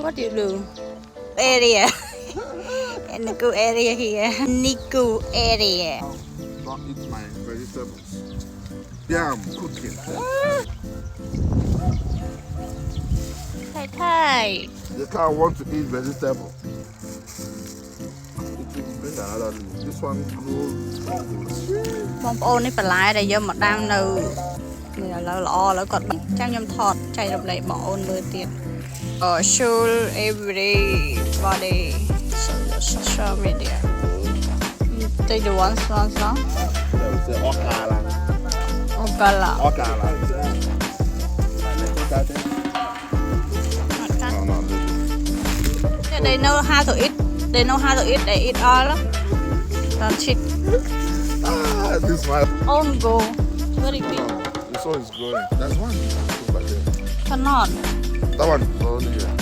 What do you do? Area. In the good area here. Niku area. Don't eat my vegetables. Yeah, I'm cooking. Thai. The cow want to eat vegetable. Bring another leaf. This one grows. បងប្អូននេះបន្លែដែលយកមកដាំនៅនេះឥឡូវល្អឥឡូវគាត់ចាំខ្ញុំថតចែករំលែកបងប្អូនមើលទៀត show everybody social media take the one strong Say okala. okala Okala. they know how to eat they eat all don't cheat This one. own go very big This one is growing. That's one. cannot That one is only here.